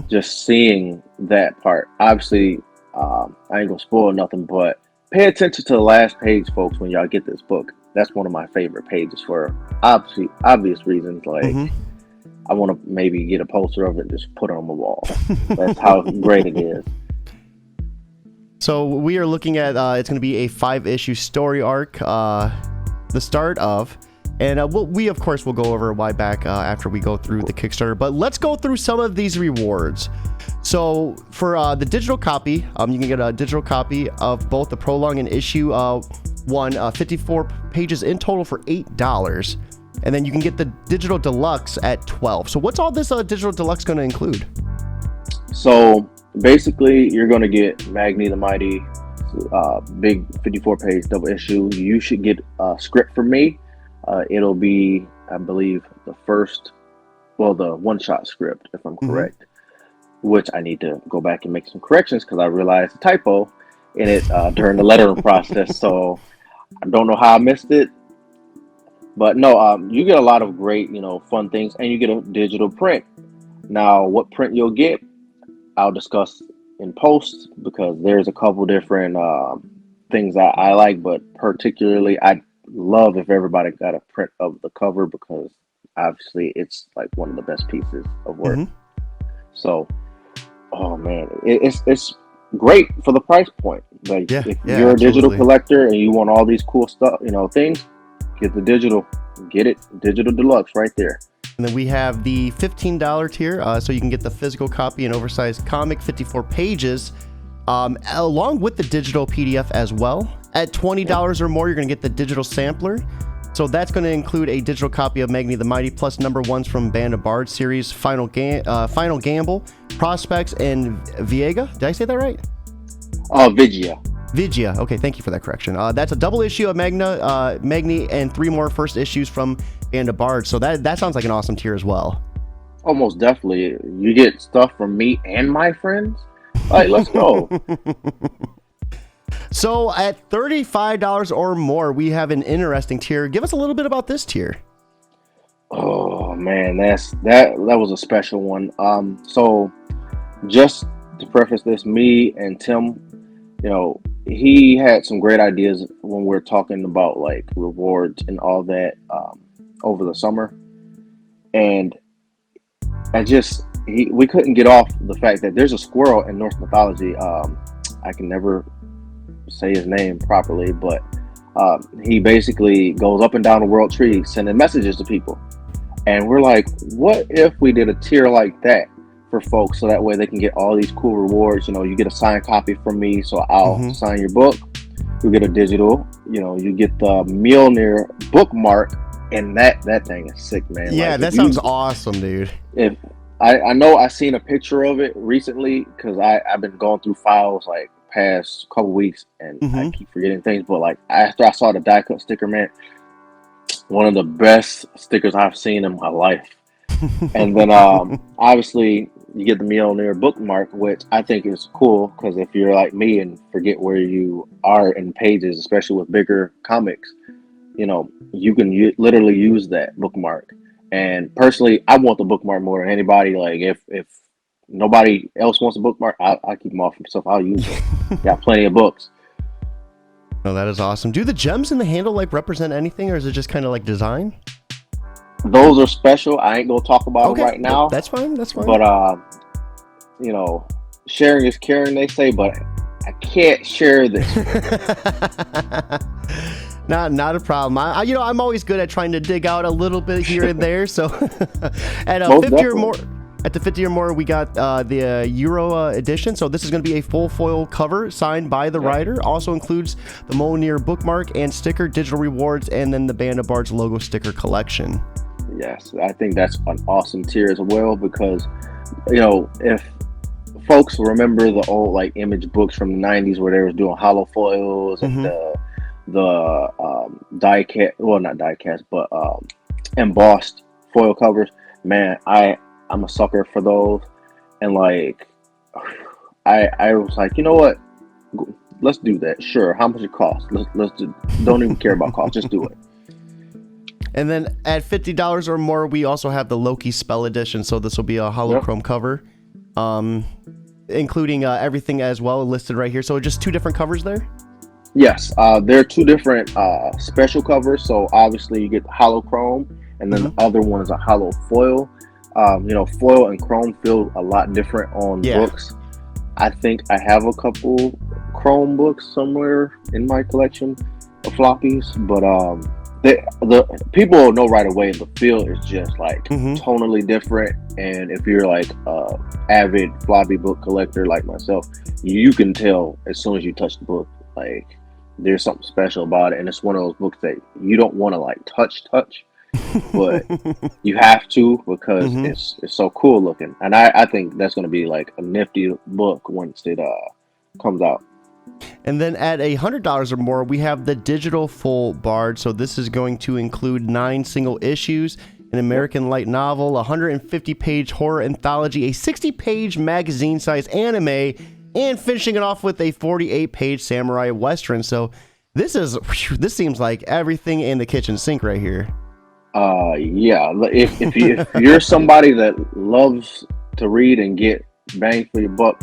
Just seeing that part. Obviously, I ain't gonna spoil nothing, but pay attention to the last page, folks, when y'all get this book. That's one of my favorite pages for obvious reasons. Like, I want to maybe get a poster of it and just put it on my wall. That's how great it is. So we are looking at, it's going to be a 5-issue story arc, the start of, and we of course will go over why back after we go through the Kickstarter, but let's go through some of these rewards. So for the digital copy, you can get a digital copy of both the prologue and issue 1, 54 pages in total for $8. And then you can get the digital deluxe at $12. So what's all this digital deluxe going to include? So basically, you're going to get Magni the Mighty, big 54-page double issue. You should get a script from me. It'll be, I believe, the one-shot script, if I'm correct, which I need to go back and make some corrections because I realized a typo in it during the lettering process. So I don't know how I missed it. But no, you get a lot of great, you know, fun things, and you get a digital print. Now, what print you'll get, I'll discuss in post, because there's a couple different things that I like, but particularly I'd love if everybody got a print of the cover, because obviously it's like one of the best pieces of work. So, oh man, it's great for the price point. Like, if you're a digital collector and you want all these cool stuff, you know, things, get the digital, get it, digital deluxe right there. And then we have the $15 tier, so you can get the physical copy, an oversized comic, 54 pages, along with the digital PDF as well. At $20 or more, you're going to get the digital sampler. So that's going to include a digital copy of Magni the Mighty, plus number ones from Band of Bards series, Final Gamble, Prospects, and Viega. Did I say that right? Vigia. Okay, thank you for that correction. That's a double issue of Magni, and 3 more first issues from Band of Bards. So that sounds like an awesome tier as well. Almost definitely. You get stuff from me and my friends. All right, let's go. So at $35 or more, we have an interesting tier. Give us a little bit about this tier. Oh man, that was a special one. So just to preface this, me and Tim, you know, he had some great ideas when we're talking about like rewards and all that over the summer, and we couldn't get off the fact that there's a squirrel in Norse mythology. I can never say his name properly, but he basically goes up and down the world tree sending messages to people, and we're like, what if we did a tier like that for folks, so that way they can get all these cool rewards? You know, you get a signed copy from me, so I'll sign your book. You get a digital, you know, you get the Mjolnir bookmark, and that thing is sick, man. Yeah, like, that sounds awesome, dude. If I know I seen a picture of it recently, because I've been going through files like past couple weeks, and I keep forgetting things, but like after I saw the die cut sticker, man, one of the best stickers I've seen in my life. And then obviously you get the Mjolnir bookmark, which I think is cool, because if you're like me and forget where you are in pages, especially with bigger comics, you know, you can literally use that bookmark. And personally, I want the bookmark more than anybody. Like, if nobody else wants a bookmark, I'll keep them all for myself. I'll use it. Got plenty of books. Oh, that is awesome. Do the gems in the handle like represent anything, or is it just kind of like design? Those are special. I ain't gonna talk about them right now. That's fine. That's fine. But you know, sharing is caring, they say, but I can't share this. Not a problem. I'm always good at trying to dig out a little bit here and there. So at 50 or more. At the 50 or more, we got the Euro edition. So this is going to be a full foil cover signed by the writer. Also includes the Mjolnir bookmark and sticker, digital rewards, and then the Band of Bards logo sticker collection. Yes, I think that's an awesome tier as well, because, you know, if folks remember the old like Image books from the 90s where they was doing hollow foils and the die cast, well, not die cast, but embossed foil covers, man, I'm a sucker for those. And like I was like, you know what, let's do that. Sure, how much it costs? Let's don't even care about cost, just do it. And then at $50 or more, we also have the Loki Spell Edition. So this will be a holochrome cover, including everything as well listed right here. So just two different covers there? Yes, there are two different special covers. So obviously you get the holochrome, and then the other one is a holo foil. You know, foil and chrome feel a lot different on books. I think I have a couple chrome books somewhere in my collection of floppies, but the people will know right away the feel is just like tonally different. And if you're like avid floppy book collector like myself, you can tell as soon as you touch the book, like there's something special about it. And it's one of those books that you don't want to like touch but you have to, because it's so cool looking. And I think that's going to be like a nifty book once it comes out. And then at $100 or more, we have the digital full Bard. So this is going to include 9 single issues, an American light novel, a 150-page horror anthology, a 60-page magazine-sized anime, and finishing it off with a 48-page samurai western. So this seems like everything in the kitchen sink right here. Yeah. If you're somebody that loves to read and get bang for your buck,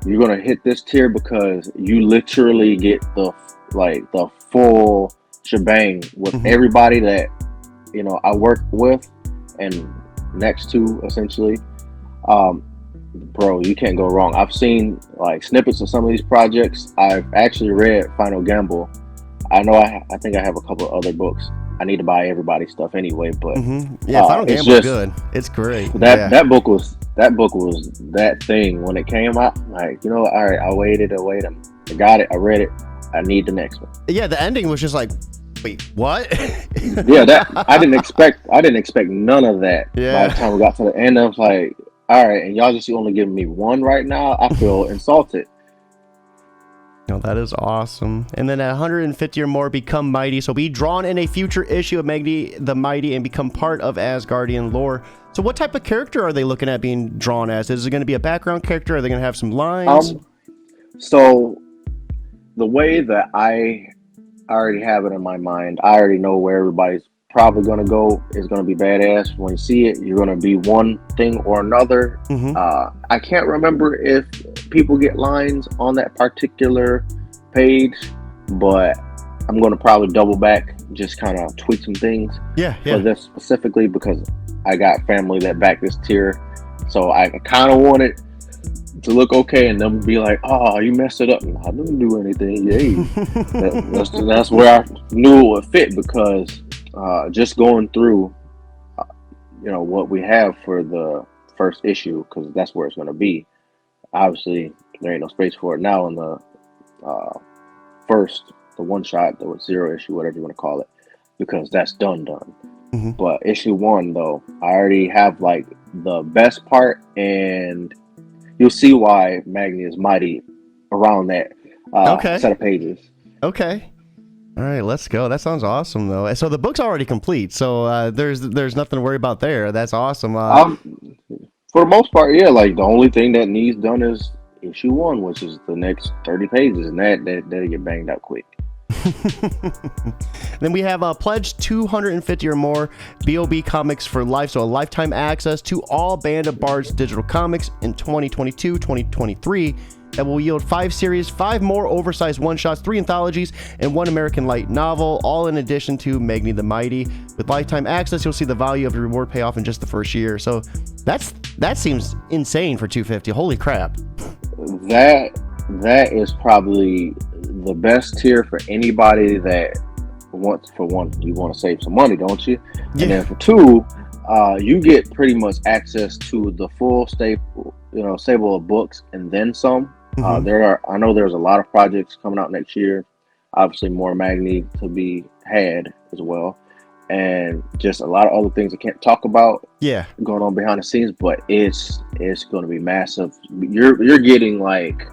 you're gonna hit this tier, because you literally get the full shebang with everybody that, you know, I work with and next to, essentially. Bro, you can't go wrong. I've seen like snippets of some of these projects. I've actually read Final Gamble. I know I think I have a couple of other books. I need to buy everybody's stuff anyway, but Final Gamble is good. It's great. That book was that thing when it came out. Like, you know, all right, I waited. I got it. I read it. I need the next one. Yeah, the ending was just like, wait, what? Yeah, I didn't expect none of that. Yeah. By the time we got to the end, I was like, all right, and y'all just only giving me one right now. I feel insulted. No, that is awesome. And then at 150 or more, become mighty. So be drawn in a future issue of Magni the Mighty and become part of Asgardian lore. So what type of character are they looking at being drawn as? Is it going to be a background character? Are they going to have some lines? So the way that I already have it in my mind, I already know where everybody's probably going to go is going to be badass. When you see it, you're going to be one thing or another. I can't remember if people get lines on that particular page, but I'm going to probably double back, just kind of tweak some things for this specifically, because I got family that back this tier, so I kind of want it to look okay and them be like, oh, you messed it up. And I didn't do anything. Yay. That's where I knew it would fit, because just going through you know, what we have for the first issue, because that's where it's going to be. Obviously there ain't no space for it now in the the one shot, the 0 issue, whatever you want to call it, because that's done. But issue 1 though, I already have like the best part, and you'll see why Magni is mighty around that set of pages. Okay. All right, let's go. That sounds awesome, though. So the book's already complete, so there's nothing to worry about there. That's awesome. For the most part, yeah. Like the only thing that needs done is issue 1, which is the next 30 pages, and that'll get banged out quick. Then we have pledge 250 or more BOB comics for life, so a lifetime access to all Band of Bards digital comics in 2022, 2023. that will yield 5 series, 5 more oversized one-shots, 3 anthologies, and 1 American light novel, all in addition to Magni the Mighty. With lifetime access, you'll see the value of the reward payoff in just the first year. So that seems insane for $250. Holy crap. That is probably the best tier for anybody that wants, for one, you want to save some money, don't you? Yeah. And then for 2, you get pretty much access to the full stable of books and then some. I know there's a lot of projects coming out next year. Obviously, more Magni to be had as well, and just a lot of other things I can't talk about. Yeah, going on behind the scenes, but it's going to be massive. You're getting like,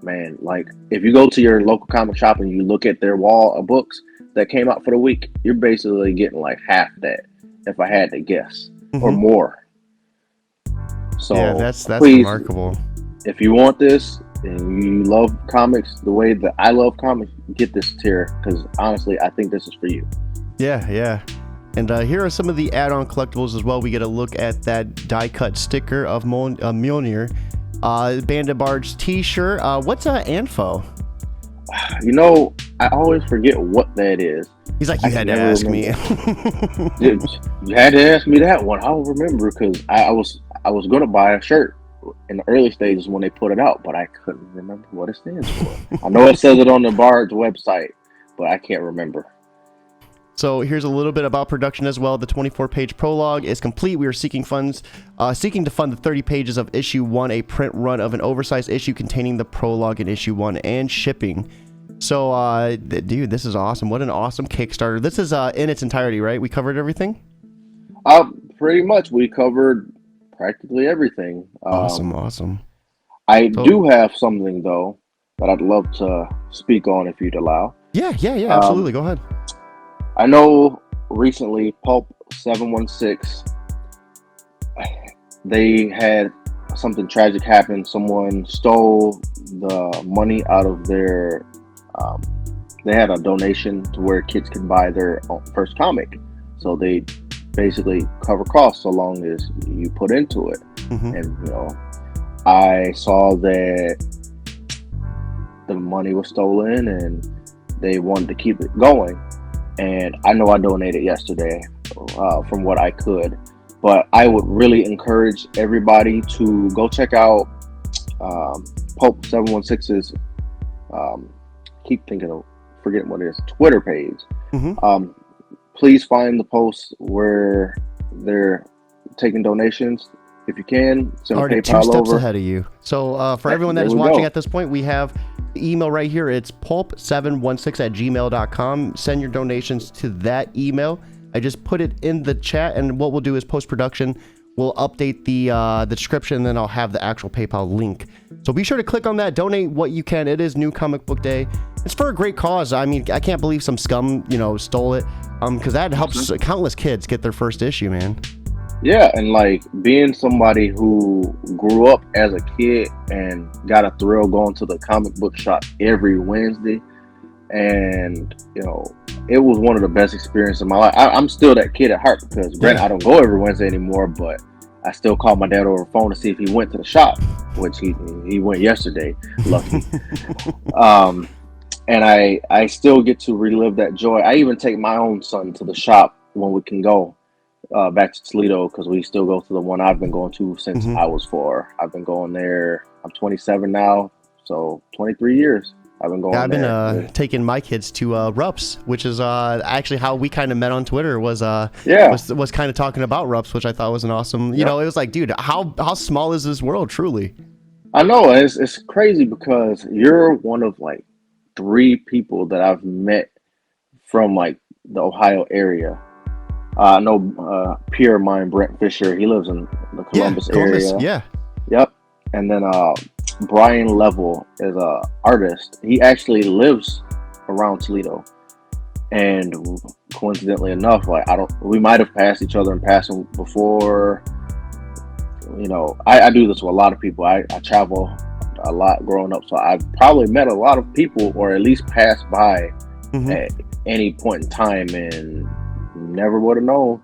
man, like if you go to your local comic shop and you look at their wall of books that came out for the week, you're basically getting like half that, if I had to guess, or more. So yeah, that's please, remarkable. If you want this and you love comics the way that I love comics, get this tier, because honestly, I think this is for you. Yeah. And here are some of the add-on collectibles as well. We get a look at that die-cut sticker of Mjolnir, Bandit Bard's t-shirt. What's Anfo? I always forget what that is. He's like, you had to ask me. You had to ask me that one. I don't remember, because I was going to buy a shirt in the early stages when they put it out, but I couldn't remember what it stands for. I know it says it on the Bard's website, but I can't remember. So here's a little bit about production as well. The 24-page prologue is complete. We are seeking to fund the 30 pages of issue 1, a print run of an oversized issue containing the prologue in issue 1 and shipping. So, dude, this is awesome. What an awesome Kickstarter. This is in its entirety, right? We covered everything? Pretty much. We covered practically everything. Awesome. I do have something, though, that I'd love to speak on if you'd allow. Yeah, absolutely. Go ahead. I know recently Pulp 716, they had something tragic happen. Someone stole the money out of their, they had a donation to where kids could buy their first comic. So they basically cover costs so long as you put into it. And, I saw that the money was stolen and they wanted to keep it going. And I know I donated yesterday from what I could, but I would really encourage everybody to go check out Pope 716's, forgetting what it is, Twitter page. Please find the posts where they're taking donations. If you can, send a PayPal 2 steps ahead of you. So for everyone that is watching at this point, we have the email right here. It's pulp716@gmail.com. Send your donations to that email. I just put it in the chat, and what we'll do is post-production, we'll update the description, and then I'll have the actual PayPal link. So be sure to click on that, donate what you can. It is New Comic Book Day. It's for a great cause. I mean, I can't believe some scum, stole it, because that helps countless kids get their first issue, man. Yeah, and like being somebody who grew up as a kid and got a thrill going to the comic book shop every Wednesday, and it was one of the best experiences of my life. I'm still that kid at heart, because granted, I don't go every Wednesday anymore, but I still call my dad over the phone to see if he went to the shop, which he went yesterday, lucky. And I still get to relive that joy. I even take my own son to the shop when we can go. Back to Toledo, because we still go to the one I've been going to since I was 4. I've been going there. I'm 27 now, so 23 years I've been going. I've been taking my kids to Rups, which is actually how we kind of met on Twitter. Was kind of talking about Rups, which I thought was an awesome. It was like, dude, how small is this world truly? I know it's crazy, because you're one of like 3 people that I've met from like the Ohio area. I know peer of mine, Brent Fisher. He lives in the Columbus area. Yeah. Yep. And then Brian Level is a artist. He actually lives around Toledo. And coincidentally enough, we might have passed each other in passing before. I do this with a lot of people. I travel a lot growing up, so I've probably met a lot of people, or at least passed by at any point in time, and never would have known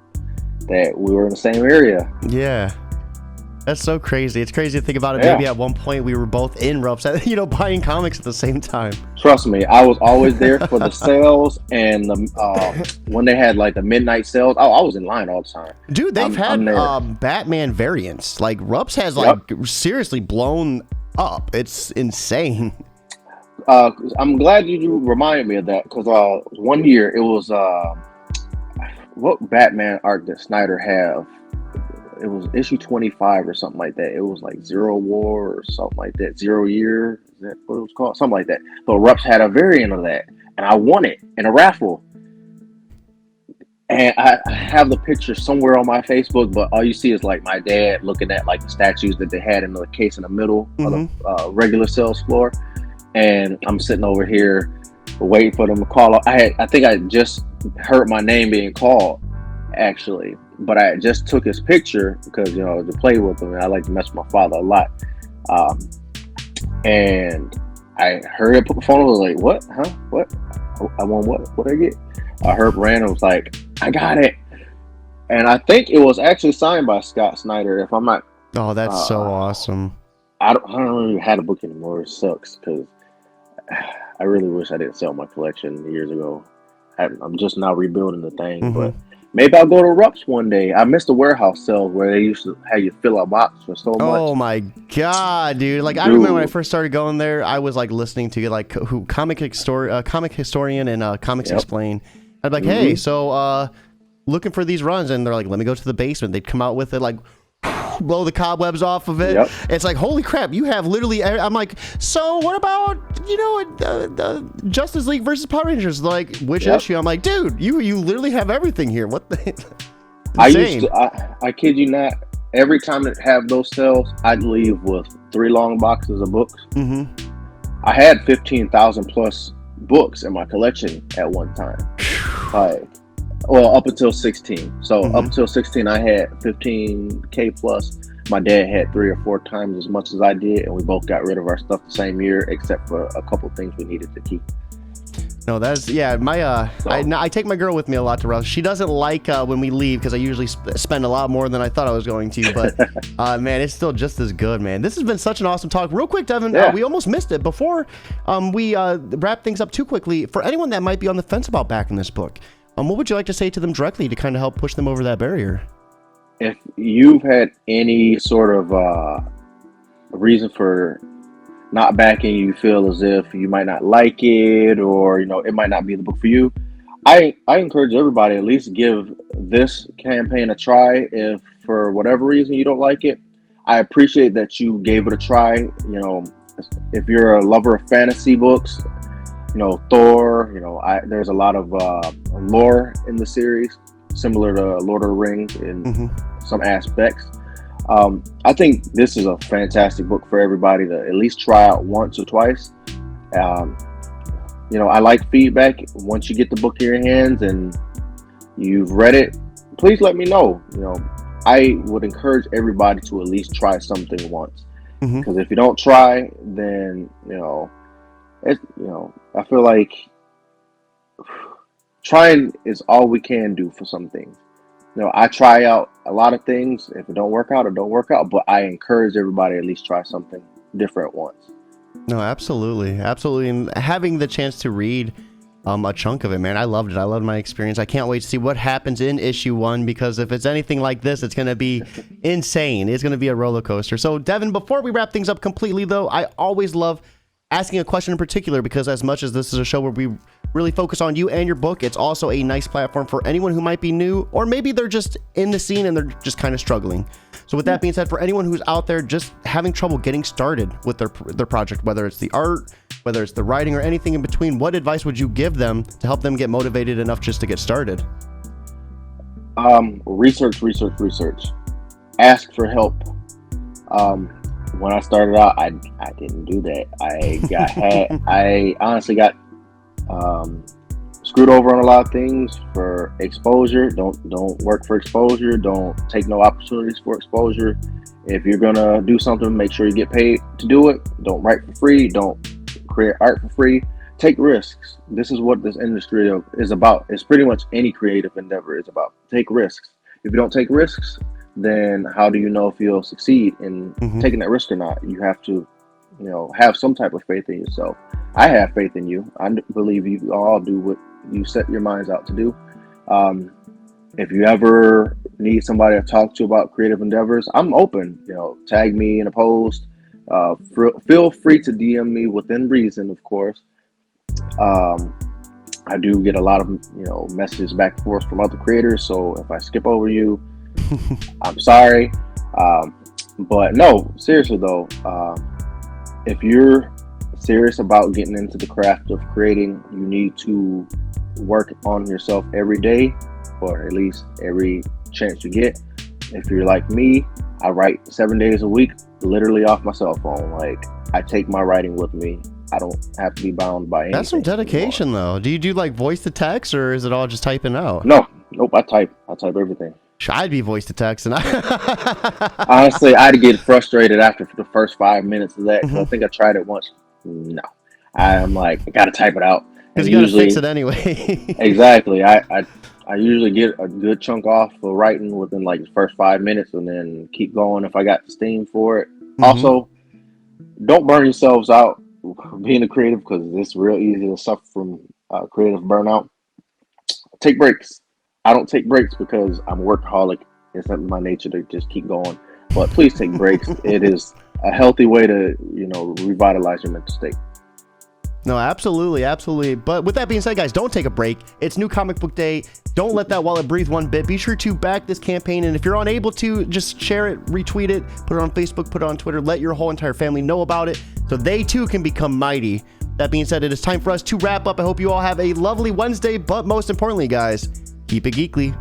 that we were in the same area. Yeah. That's so crazy. It's crazy to think about it. Yeah. Maybe at one point we were both in Rups, you know, buying comics at the same time. Trust me, I was always there for the sales and the when they had like the midnight sales. I was in line all the time. Dude, they've had Batman variants. Like Rups has seriously blown up. It's insane. I'm glad you reminded me of that because one year it was what Batman art did Snyder have? It was issue 25 or something like that. It was like Zero War or something like that. 0 Year, is that what it was called? Something like that. But Rups had a variant of that, and I won it in a raffle. And I have the picture somewhere on my Facebook, but all you see is like my dad looking at like the statues that they had in the case in the middle of the regular sales floor, and I'm sitting over here waiting for them to call up. I think I just heard my name being called, actually. But I just took his picture because, you know, to play with him. And I like to mess with my father a lot. And I heard it put the phone. I was like, what? Huh? What? I won what? What did I get? I heard random was like, I got it. And I think it was actually signed by Scott Snyder, if I'm not. Oh, that's so awesome. I don't even have a book anymore. It sucks because I really wish I didn't sell my collection years ago. I'm just now rebuilding the thing, but maybe I'll go to Rups one day. I missed the warehouse sales where they used to have you fill a box for so much. Oh my god, dude! Like I remember when I first started going there, I was like listening to like comic historian and Comics Explain. I'd be like, hey, so looking for these runs, and they're like, let me go to the basement. They'd come out with it like. Blow the cobwebs off of it. It's like, holy crap, you have literally. I'm like, so what about, you know, the Justice League versus Power Rangers? Like, which issue? I'm like, dude, you literally have everything here. What the? I kid you not. Every time that have those sales, I'd leave with 3 long boxes of books. I had 15,000 plus books in my collection at one time. Well, up until 16. So up until 16, I had 15K plus. My dad had 3 or 4 times as much as I did, and we both got rid of our stuff the same year, except for a couple things we needed to keep. No, that's my I take my girl with me a lot to Russ. She doesn't like when we leave because I usually spend a lot more than I thought I was going to. But man, it's still just as good, man. This has been such an awesome talk. Real quick, Devin, we almost missed it before we wrap things up too quickly. For anyone that might be on the fence about backing this book. What would you like to say to them directly to kind of help push them over that barrier? If you've had any sort of reason for not backing, you feel as if you might not like it, or, you know, it might not be the book for you, I encourage everybody at least give this campaign a try. If for whatever reason you don't like it, I appreciate that you gave it a try. You know, if you're a lover of fantasy books, you know, Thor, you know, there's a lot of lore in the series, similar to Lord of the Rings in some aspects. I think this is a fantastic book for everybody to at least try out once or twice. You know, I like feedback. Once you get the book in your hands and you've read it, please let me know. You know, I would encourage everybody to at least try something once. Because if you don't try, then, I feel like trying is all we can do for some things. You know, I try out a lot of things. If it don't work out, it don't work out. But I encourage everybody to at least try something different once. No, absolutely. Absolutely. And having the chance to read a chunk of it, man, I loved it. I loved my experience. I can't wait to see what happens in issue 1, because if it's anything like this, it's going to be insane. It's going to be a roller coaster. So, Devin, before we wrap things up completely, though, I always love asking a question in particular, because as much as this is a show where we really focus on you and your book, it's also a nice platform for anyone who might be new, or maybe they're just in the scene and they're just kind of struggling. So with that being said, for anyone who's out there just having trouble getting started with their project, whether it's the art, whether it's the writing, or anything in between, what advice would you give them to help them get motivated enough just to get started? Research. Ask for help. When I started out, I didn't do that. I honestly got screwed over on a lot of things for exposure. Don't work for exposure. Don't take no opportunities for exposure. If you're gonna do something, make sure you get paid to do it. Don't write for free. Don't create art for free. Take risks. This is what this industry is about. It's pretty much any creative endeavor is about. Take risks. If you don't take risks, then how do you know if you'll succeed in taking that risk or not? You have to, have some type of faith in yourself. I have faith in you. I believe you all do what you set your minds out to do. If you ever need somebody to talk to about creative endeavors, I'm open. Tag me in a post. Feel free to DM me within reason, of course. I do get a lot of messages back and forth from other creators. So if I skip over you, I'm sorry. But no, seriously though, if you're serious about getting into the craft of creating, you need to work on yourself every day, or at least every chance you get. If you're like me, I write 7 days a week, literally off my cell phone. Like, I take my writing with me. I don't have to be bound by anything. That's some dedication though. Do you do like voice to text, or is it all just typing out? Nope. I type everything. I'd be voice to text, and honestly, I'd get frustrated after the first 5 minutes of that, because I think I tried it once. No, I'm like, I gotta type it out, because you gotta fix it anyway. Exactly. I usually get a good chunk off of writing within like the first 5 minutes, and then keep going if I got the steam for it. Also, don't burn yourselves out being a creative, because it's real easy to suffer from creative burnout. Take breaks. I don't take breaks because I'm a workaholic. It's not my nature to just keep going. But please take breaks. It is a healthy way to, revitalize your mental state. No, absolutely, absolutely. But with that being said, guys, don't take a break. It's New Comic Book Day. Don't let that wallet breathe one bit. Be sure to back this campaign. And if you're unable to, just share it, retweet it, put it on Facebook, put it on Twitter. Let your whole entire family know about it so they too can become mighty. That being said, it is time for us to wrap up. I hope you all have a lovely Wednesday. But most importantly, guys, keep it geekly.